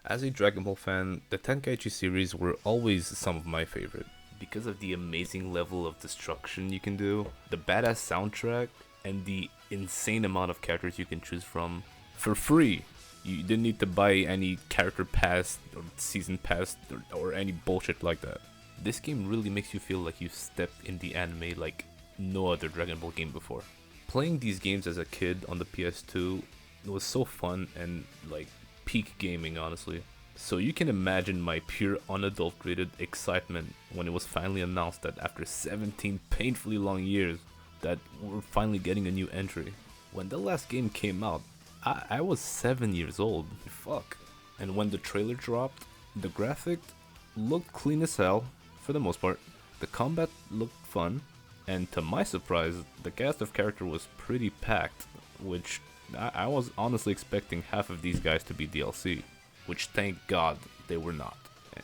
As a Dragon Ball fan, the Tenkaichi series were always some of my favorite. Because of the amazing level of destruction you can do, the badass soundtrack, and the insane amount of characters you can choose from for free. You didn't need to buy any character pass or season pass or any bullshit like that. This game really makes you feel like you stepped in the anime like no other Dragon Ball game before. Playing these games as a kid on the PS2 was so fun and like peak gaming, honestly. So you can imagine my pure unadulterated excitement when it was finally announced that after 17 painfully long years that we're finally getting a new entry. When the last game came out, I was 7 years old. Fuck. And when the trailer dropped, the graphic looked clean as hell for the most part. The combat looked fun, and to my surprise, the cast of character was pretty packed, which I was honestly expecting half of these guys to be DLC, which thank God they were not.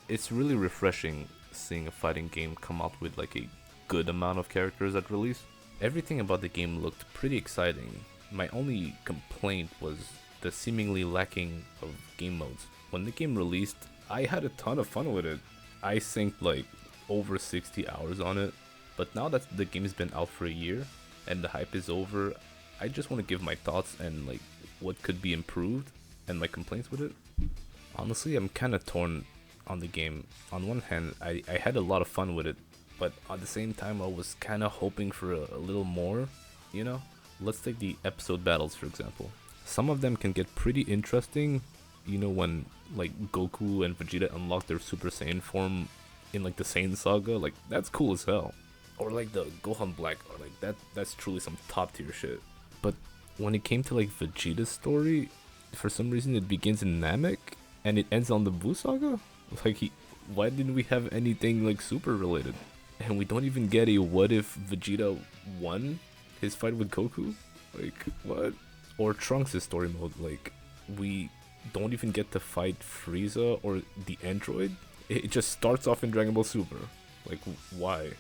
It's really refreshing seeing a fighting game come out with like a good amount of characters at release. Everything about the game looked pretty exciting. My only complaint was the seemingly lacking of game modes. When the game released, I had a ton of fun with it. I synced like over 60 hours on it, but now that the game's been out for a year and the hype is over, I just want to give my thoughts and like what could be improved and my complaints with it. Honestly, I'm kind of torn on the game. On one hand, I had a lot of fun with it, but at the same time, I was kind of hoping for a little more, you know? Let's take the episode battles for example. Some of them can get pretty interesting, when like Goku and Vegeta unlock their Super Saiyan form in like the Saiyan Saga, like that's cool as hell. Or like the Gohan Black, or like that's truly some top tier shit. But when it came to like Vegeta's story, for some reason it begins in Namek and it ends on the Buu Saga. Why didn't we have anything like super related? And we don't even get a what if Vegeta won his fight with Goku? Like what? Or Trunks' story mode, like we don't even get to fight Frieza or the android. It just starts off in Dragon Ball Super. Like why?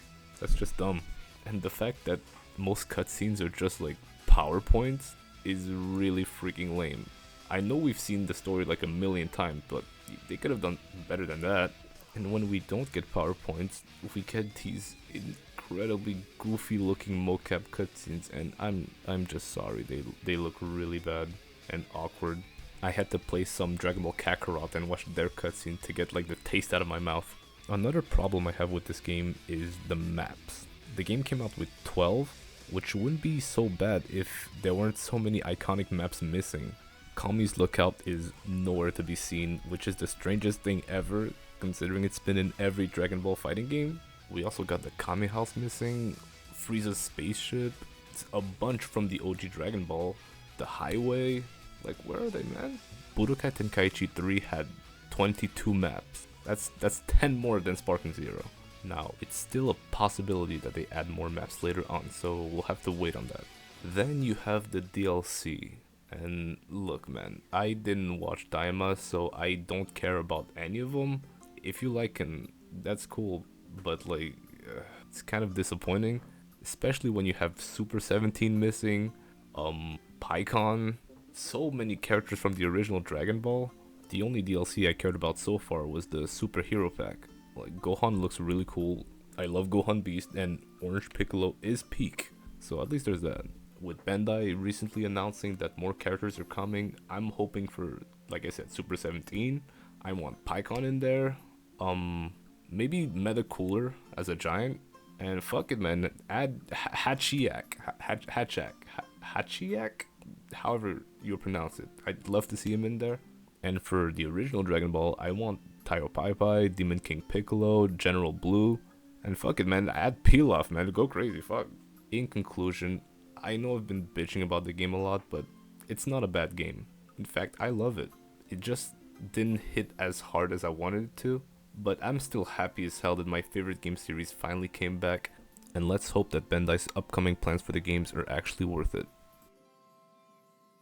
That's just dumb. And the fact that most cutscenes are just like PowerPoints is really freaking lame. I know we've seen the story like a million times, but they could have done better than that. And when we don't get PowerPoints, we get these incredibly goofy looking mocap cutscenes, and I'm just sorry, they look really bad and awkward. I had to play some Dragon Ball Kakarot and watch their cutscene to get like the taste out of my mouth. Another problem I have with this game is the maps. The game came out with 12, which wouldn't be so bad if there weren't so many iconic maps missing. Kami's Lookout is nowhere to be seen, which is the strangest thing ever, considering it's been in every Dragon Ball fighting game. We also got the Kami House missing, Frieza's spaceship, it's a bunch from the OG Dragon Ball, the highway, like where are they, man? Budokai Tenkaichi 3 had 22 maps. That's 10 more than Sparking Zero. Now, it's still a possibility that they add more maps later on, so we'll have to wait on that. Then you have the DLC. And look, man, I didn't watch Daima, so I don't care about any of them. If you like him, that's cool, but like, it's kind of disappointing, especially when you have Super 17 missing, Pikkon, so many characters from the original Dragon Ball. The only DLC I cared about so far was the Super Hero Pack. Like, Gohan looks really cool. I love Gohan Beast, and Orange Piccolo is peak, so at least there's that. With Bandai recently announcing that more characters are coming, I'm hoping for, like I said, Super 17. I want Pikkon in there. Maybe Meta Cooler as a giant. And fuck it, man. Add Hachiyak. Hachiyak? However you pronounce it. I'd love to see him in there. And for the original Dragon Ball, I want Taiyo Pai Pai, Demon King Piccolo, General Blue. And fuck it, man. Add Pilaf, man. Go crazy. Fuck. In conclusion, I know I've been bitching about the game a lot, but it's not a bad game. In fact, I love it. It just didn't hit as hard as I wanted it to, but I'm still happy as hell that my favorite game series finally came back, and let's hope that Bandai's upcoming plans for the games are actually worth it.